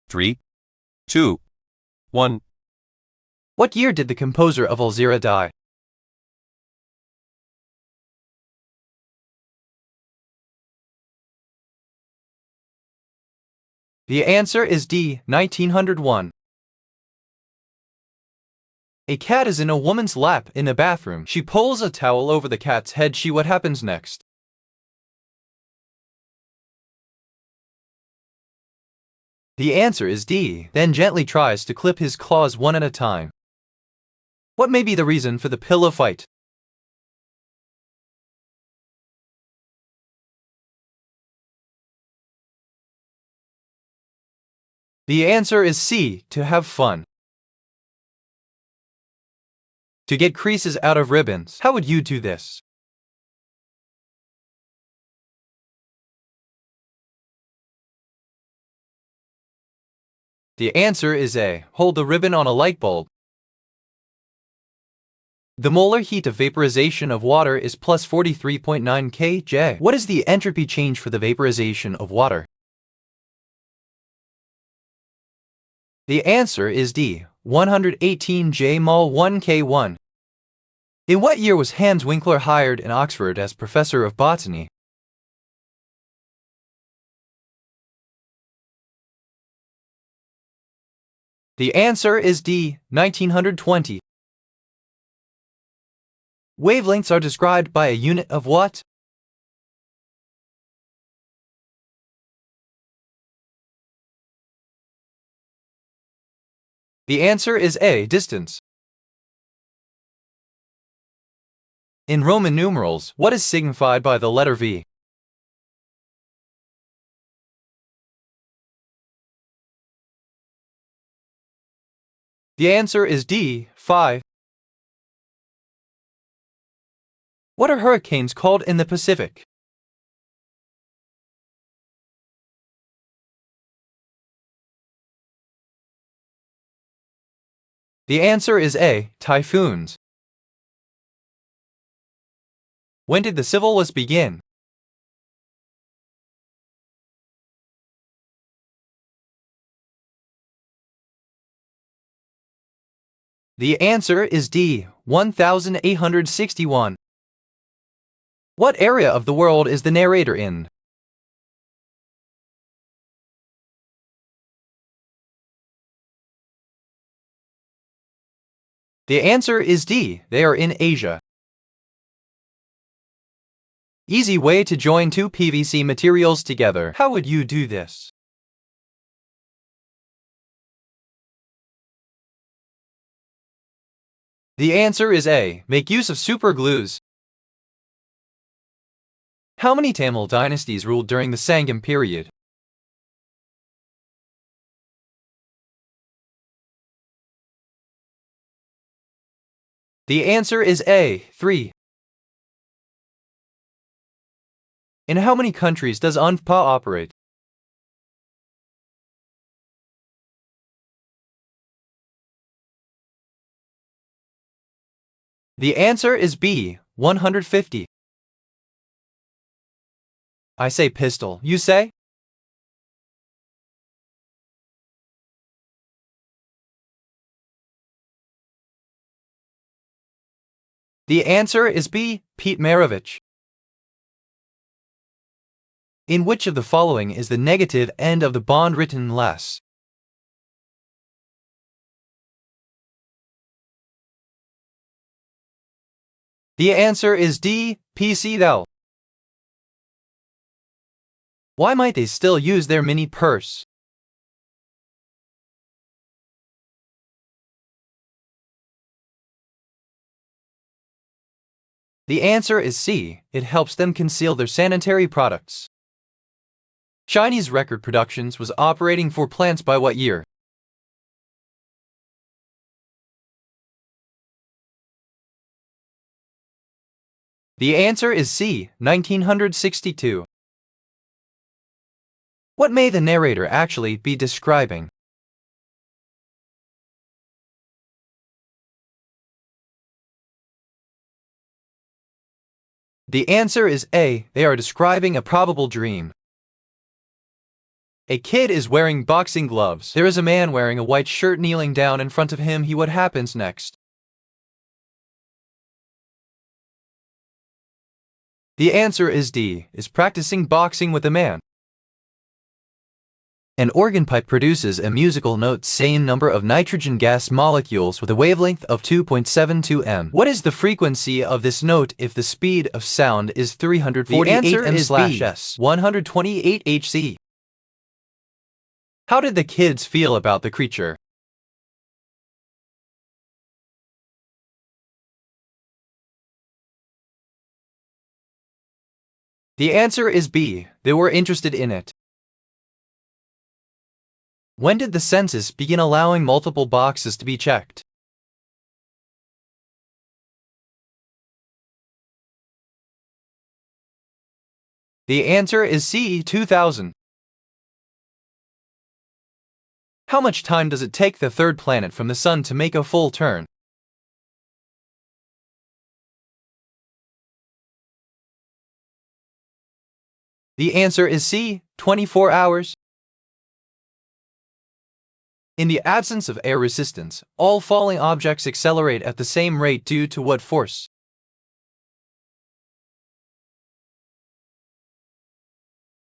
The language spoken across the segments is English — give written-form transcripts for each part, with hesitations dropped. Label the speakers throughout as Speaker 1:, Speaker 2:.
Speaker 1: 3, 2, 1.
Speaker 2: What year did the composer of Alzira die? The answer is D, 1901. A cat is in a woman's lap in a bathroom. She pulls a towel over the cat's head. What happens next? The answer is D, then gently tries to clip his claws one at a time. What may be the reason for the pillow fight? The answer is C, to have fun. To get creases out of ribbons, how would you do this? The answer is A, hold the ribbon on a light bulb. The molar heat of vaporization of water is plus 43.9 kJ. What is the entropy change for the vaporization of water? The answer is D, 118 J mol 1 K1. In what year was Hans Winkler hired in Oxford as professor of botany? The answer is D, 1920. Wavelengths are described by a unit of what? The answer is A, distance. In Roman numerals, what is signified by the letter V? The answer is D, 5. What are hurricanes called in the Pacific? The answer is A, typhoons. When did the Civil War begin? The answer is D, 1861. What area of the world is the narrator in? The answer is D, they are in Asia. Easy way to join two PVC materials together. How would you do this? The answer is A, make use of superglues. How many Tamil dynasties ruled during the Sangam period? The answer is A, 3. In how many countries does UNFPA operate? The answer is B, 150. I say pistol, you say? The answer is B, Pete Maravich. In which of the following is the negative end of the bond written less? The answer is D, PC thou. Why might they still use their mini purse? The answer is C, it helps them conceal their sanitary products. Chinese record productions was operating for plants by what year? The answer is C, 1962. What may the narrator actually be describing? The answer is A, they are describing a probable dream. A kid is wearing boxing gloves. There is a man wearing a white shirt kneeling down in front of him. What happens next? The answer is D, is practicing boxing with a man. An organ pipe produces a musical note same number of nitrogen gas molecules with a wavelength of 2.72 m. What is the frequency of this note if the speed of sound is 348 m/s, 128 Hz? How did the kids feel about the creature? The answer is B, they were interested in it. When did the census begin allowing multiple boxes to be checked? The answer is C, 2000. How much time does it take the third planet from the Sun to make a full turn? The answer is C, 24 hours. In the absence of air resistance, all falling objects accelerate at the same rate due to what force?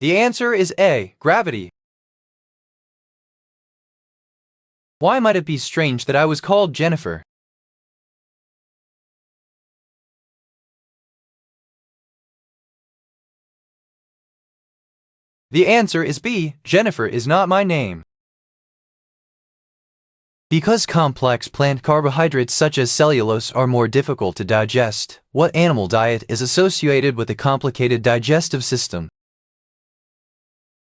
Speaker 2: The answer is A, gravity. Why might it be strange that I was called Jennifer? The answer is B, Jennifer is not my name. Because complex plant carbohydrates such as cellulose are more difficult to digest, what animal diet is associated with a complicated digestive system?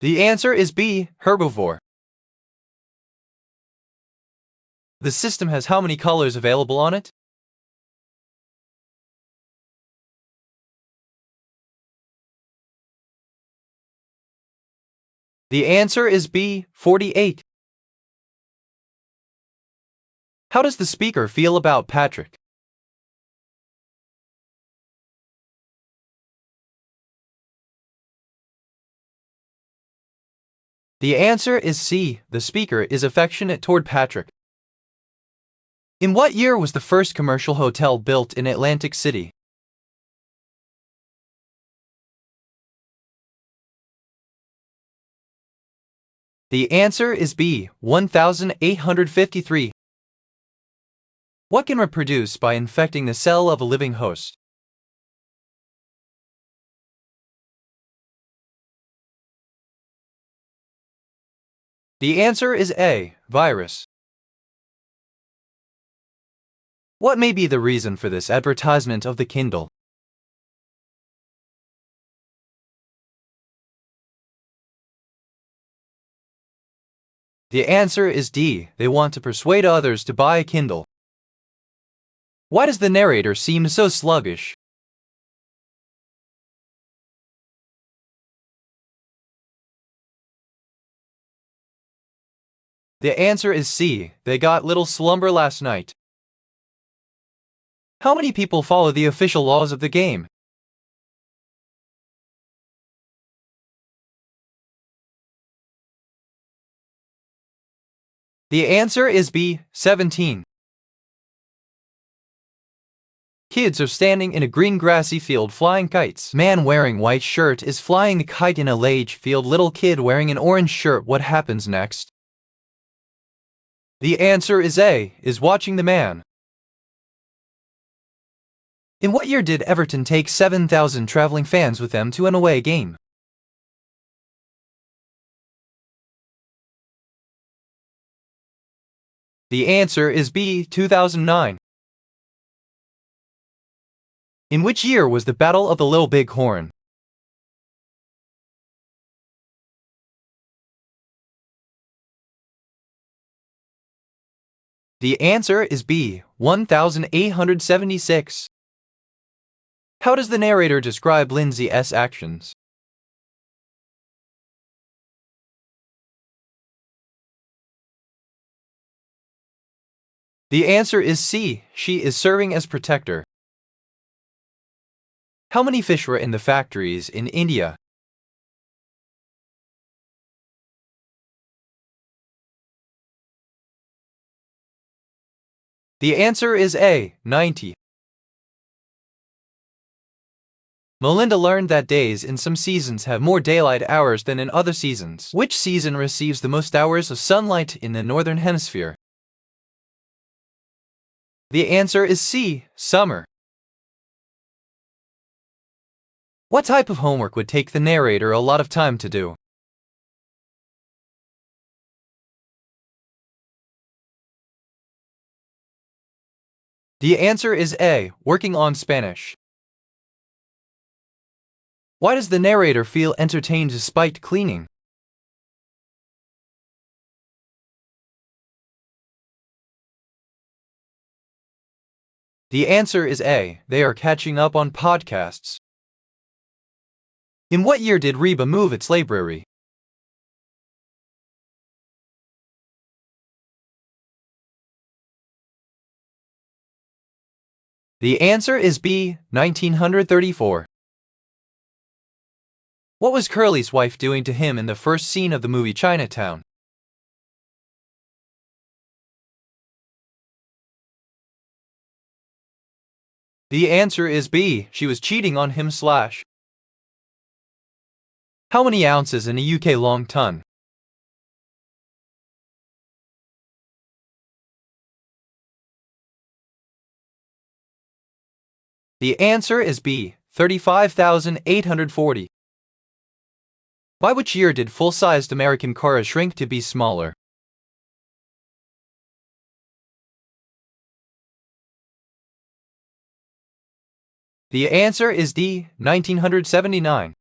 Speaker 2: The answer is B, herbivore. The system has how many colors available on it? The answer is B, 48. How does the speaker feel about Patrick? The answer is C, the speaker is affectionate toward Patrick. In what year was the first commercial hotel built in Atlantic City? The answer is B, 1853. What can reproduce by infecting the cell of a living host? The answer is A, virus. What may be the reason for this advertisement of the Kindle? The answer is D, they want to persuade others to buy a Kindle. Why does the narrator seem so sluggish? The answer is C, they got little slumber last night. How many people follow the official laws of the game? The answer is B, 17. Kids are standing in a green grassy field flying kites. Man wearing white shirt is flying a kite in a large field. Little kid wearing an orange shirt. What happens next? The answer is A, is watching the man. In what year did Everton take 7,000 traveling fans with them to an away game? The answer is B, 2009. In which year was the Battle of the Little Big Horn? The answer is B, 1876. How does the narrator describe Lindsay's actions? The answer is C, she is serving as protector. How many fish were in the factories in India? The answer is A, 90. Melinda learned that days in some seasons have more daylight hours than in other seasons. Which season receives the most hours of sunlight in the northern hemisphere? The answer is C, summer. What type of homework would take the narrator a lot of time to do? The answer is A, working on Spanish. Why does the narrator feel entertained despite cleaning? The answer is A, they are catching up on podcasts. In what year did Reba move its library? The answer is B, 1934. What was Curly's wife doing to him in the first scene of the movie Chinatown? The answer is B, she was cheating on him / How many ounces in a UK long ton? The answer is B, 35,840. By which year did full-sized American cars shrink to be smaller? The answer is D, 1979.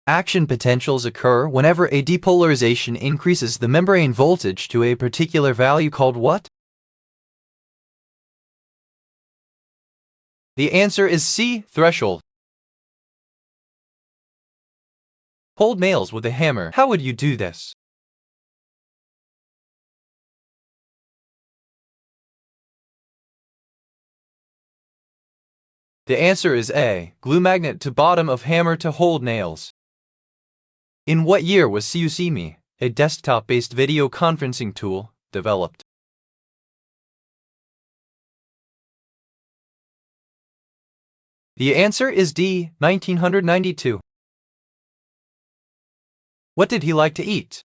Speaker 2: Action potentials occur whenever a depolarization increases the membrane voltage to a particular value called what? The answer is C, threshold. Hold nails with a hammer. How would you do this? The answer is A, glue magnet to bottom of hammer to hold nails. In what year was SeeYouSeeMe, a desktop-based video conferencing tool, developed? The answer is D, 1992. What did he like to eat?